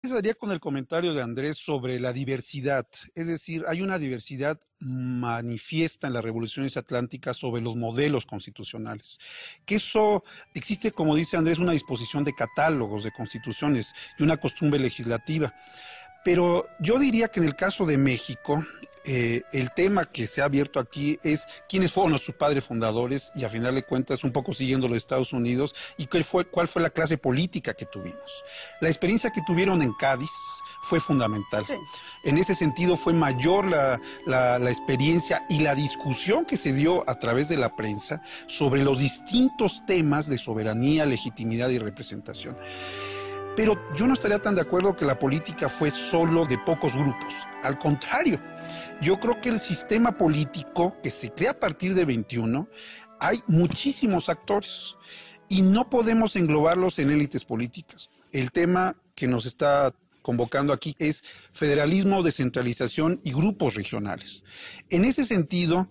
Empezaría con el comentario de Andrés sobre la diversidad, es decir, hay una diversidad manifiesta en las revoluciones atlánticas sobre los modelos constitucionales, que eso existe, como dice Andrés, una disposición de catálogos de constituciones y una costumbre legislativa, pero yo diría que en el caso de México, el tema que se ha abierto aquí es quiénes fueron nuestros padres fundadores y a final de cuentas un poco siguiendo los Estados Unidos y cuál fue la clase política que tuvimos. La experiencia que tuvieron en Cádiz fue fundamental. Sí. En ese sentido fue mayor la experiencia y la discusión que se dio a través de la prensa sobre los distintos temas de soberanía, legitimidad y representación. Pero yo no estaría tan de acuerdo que la política fue solo de pocos grupos. Al contrario, yo creo que el sistema político que se crea a partir de 21, hay muchísimos actores y no podemos englobarlos en élites políticas. El tema que nos está convocando aquí es federalismo, descentralización y grupos regionales. En ese sentido,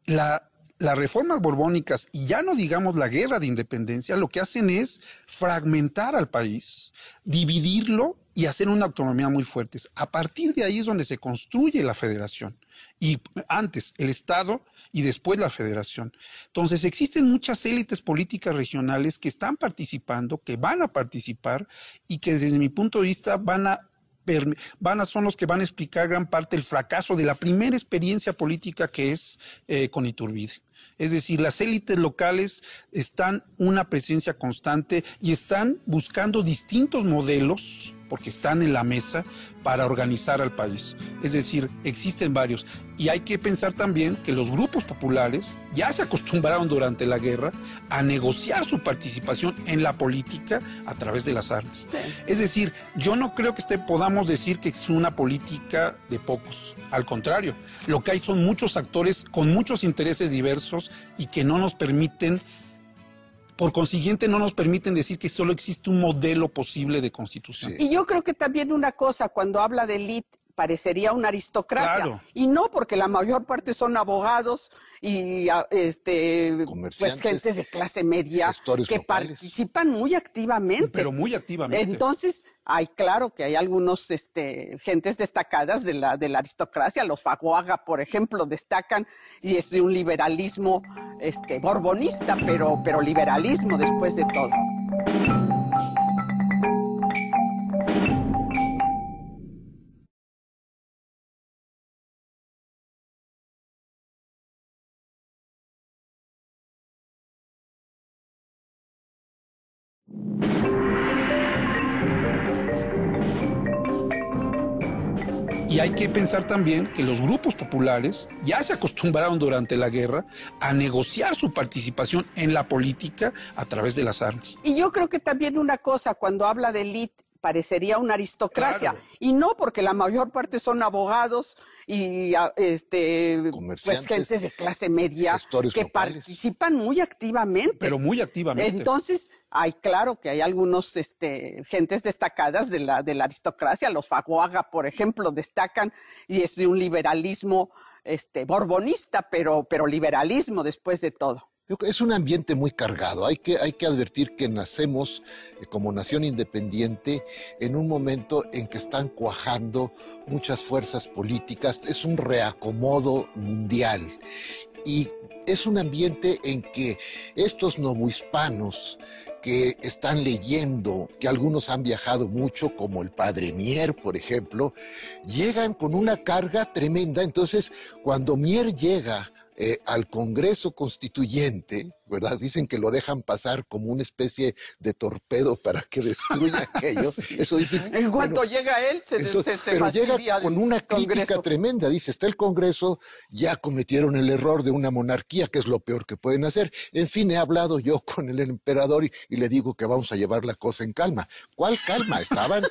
las reformas borbónicas, y ya no digamos la guerra de independencia, lo que hacen es fragmentar al país, dividirlo y hacer una autonomía muy fuerte. A partir de ahí es donde se construye la federación. Y antes el Estado y después la federación. Entonces existen muchas élites políticas regionales que están participando, que van a participar y que desde mi punto de vista son los que van a explicar gran parte del fracaso de la primera experiencia política que es con Iturbide. Es decir, las élites locales están una presencia constante y están buscando distintos modelos, porque están en la mesa, para organizar al país. Es decir, existen varios. Y hay que pensar también que los grupos populares ya se acostumbraron durante la guerra a negociar su participación en la política a través de las armas. Sí. Es decir, yo no creo que podamos decir que es una política de pocos. Al contrario, lo que hay son muchos actores con muchos intereses diversos y que no nos permiten, por consiguiente, no nos permiten decir que solo existe un modelo posible de constitución. Sí. Y yo creo que también una cosa, cuando habla de élite, parecería una aristocracia. Claro. Y no, porque la mayor parte son abogados y pues gente de clase media que participan muy activamente. Pero muy activamente. Entonces, claro que hay algunos gentes destacadas de la aristocracia. Los Fagoaga, por ejemplo, destacan y es de un liberalismo borbonista, pero liberalismo después de todo. Y hay que pensar también que los grupos populares ya se acostumbraron durante la guerra a negociar su participación en la política a través de las armas. Y yo creo que también una cosa, cuando habla de élite, parecería una aristocracia. Claro. Y no, porque la mayor parte son abogados y pues gente de clase media que locales participan muy activamente. Pero muy activamente. Entonces, claro que hay algunos gentes destacadas de la aristocracia. Los Fagoaga, por ejemplo, destacan y es de un liberalismo borbonista, pero liberalismo después de todo. Es un ambiente muy cargado. Hay que advertir que nacemos como nación independiente en un momento en que están cuajando muchas fuerzas políticas. Es un reacomodo mundial. Y es un ambiente en que estos novohispanos que están leyendo, que algunos han viajado mucho, como el padre Mier, por ejemplo, llegan con una carga tremenda. Entonces, cuando Mier llega al Congreso Constituyente, ¿verdad? Dicen que lo dejan pasar como una especie de torpedo para que destruya aquello. Sí. Eso dicen. En cuanto llega él, se pero llega con una crítica tremenda. Dice, está el Congreso, ya cometieron el error de una monarquía, que es lo peor que pueden hacer. En fin, he hablado yo con el emperador y le digo que vamos a llevar la cosa en calma. ¿Cuál calma? Estaban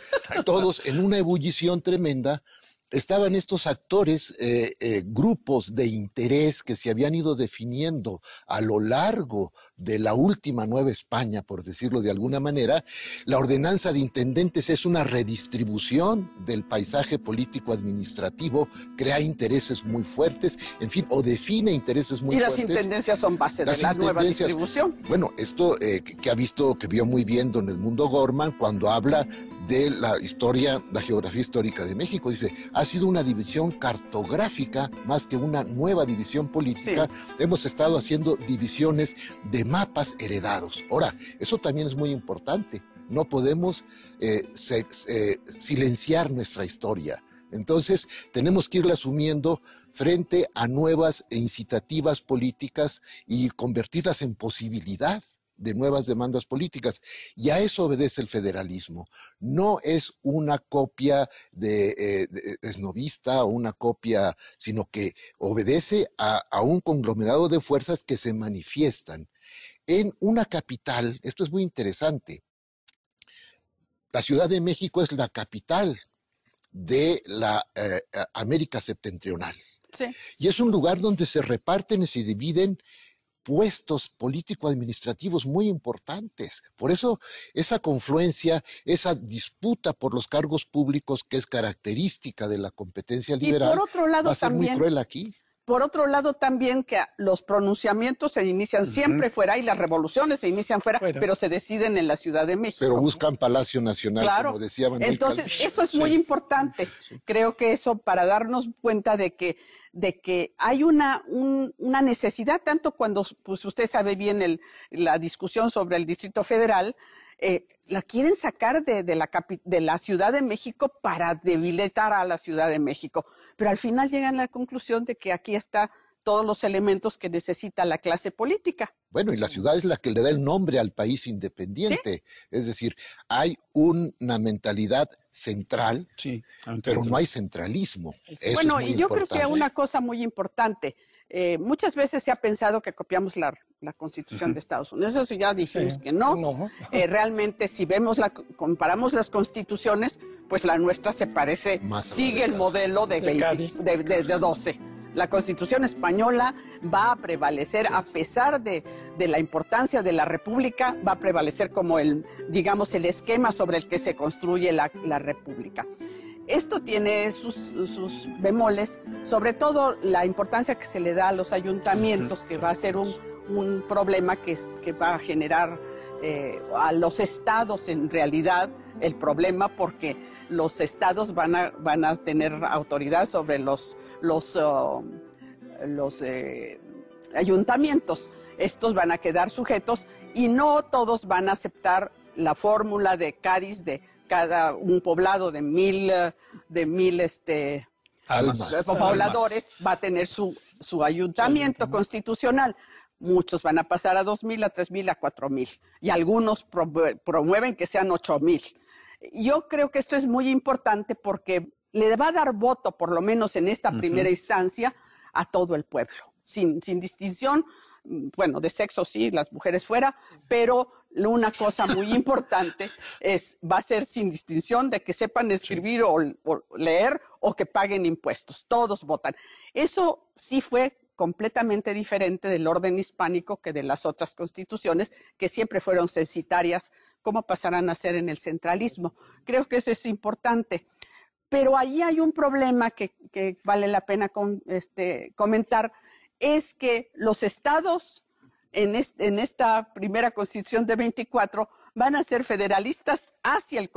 todos en una ebullición tremenda. Estaban estos actores, grupos de interés que se habían ido definiendo a lo largo de la última Nueva España, por decirlo de alguna manera. La ordenanza de intendentes es una redistribución del paisaje político-administrativo, crea intereses muy fuertes, en fin, o define intereses muy fuertes. Y las intendencias son base de la nueva distribución. Bueno, esto que vio muy bien don Edmundo Gorman cuando habla de la historia, la geografía histórica de México. Dice, ha sido una división cartográfica más que una nueva división política. Sí. Hemos estado haciendo divisiones de mapas heredados. Ahora, eso también es muy importante. No podemos silenciar nuestra historia. Entonces, tenemos que irla asumiendo frente a nuevas e incitativas políticas y convertirlas en posibilidad de nuevas demandas políticas. Y a eso obedece el federalismo. No es una copia esnovista o una copia, sino que obedece a un conglomerado de fuerzas que se manifiestan en una capital. Esto es muy interesante. La Ciudad de México es la capital de la América septentrional. Sí. Y es un lugar donde se reparten y se dividen puestos político-administrativos muy importantes. Por eso esa confluencia, esa disputa por los cargos públicos que es característica de la competencia liberal, y por otro lado, va a ser también, muy cruel aquí. Por otro lado, también que los pronunciamientos se inician siempre fuera y las revoluciones se inician fuera, pero se deciden en la Ciudad de México. Pero buscan Palacio Nacional, claro, como decía Manuel Entonces, Calderón. eso es muy importante. Sí. Creo que eso para darnos cuenta de que hay una necesidad, tanto cuando, pues usted sabe bien la discusión sobre el Distrito Federal, la quieren sacar de la Ciudad de México para debilitar a la Ciudad de México. Pero al final llegan a la conclusión de que aquí está todos los elementos que necesita la clase política. Bueno, y la ciudad es la que le da el nombre al país independiente. ¿Sí? Es decir, hay una mentalidad central, sí, pero no hay centralismo. Eso bueno, es muy y yo importante. creo que una cosa muy importante, muchas veces se ha pensado que copiamos la Constitución de Estados Unidos. Eso ya dijimos que no. Realmente, si comparamos las constituciones, pues la nuestra se parece, sigue el modelo de 12. La Constitución española va a prevalecer, a pesar de la importancia de la República, va a prevalecer como el esquema sobre el que se construye la República. Esto tiene sus bemoles, sobre todo la importancia que se le da a los ayuntamientos, que va a ser un problema que va a generar a los estados en realidad el problema, porque los estados van a tener autoridad sobre los ayuntamientos. Estos van a quedar sujetos y no todos van a aceptar la fórmula de Cádiz de un poblado de mil pobladores va a tener su ayuntamiento constitucional. Muchos van a pasar a 2,000, a 3,000, a 4,000 y algunos promueven que sean 8,000. Yo creo que esto es muy importante porque le va a dar voto, por lo menos en esta primera instancia, a todo el pueblo, sin distinción. Bueno, de sexo sí, las mujeres fuera, pero una cosa muy importante va a ser sin distinción de que sepan escribir o leer o que paguen impuestos. Todos votan. Eso sí fue completamente diferente del orden hispánico que de las otras constituciones, que siempre fueron censitarias. ¿Cómo pasarán a ser en el centralismo? Creo que eso es importante. Pero ahí hay un problema que vale la pena comentar, es que los estados en esta primera constitución de 24 van a ser federalistas hacia el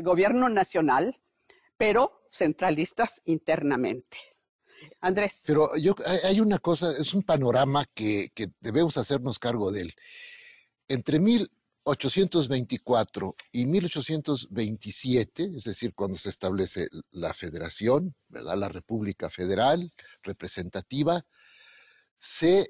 gobierno nacional, pero centralistas internamente. Andrés. Pero hay una cosa, es un panorama que debemos hacernos cargo de él. Entre 1824 y 1827, es decir, cuando se establece la federación, ¿verdad? La República Federal representativa, se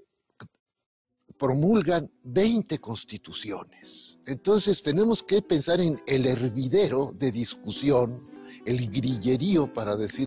promulgan 20 constituciones. Entonces tenemos que pensar en el hervidero de discusión, el grillerío, para decir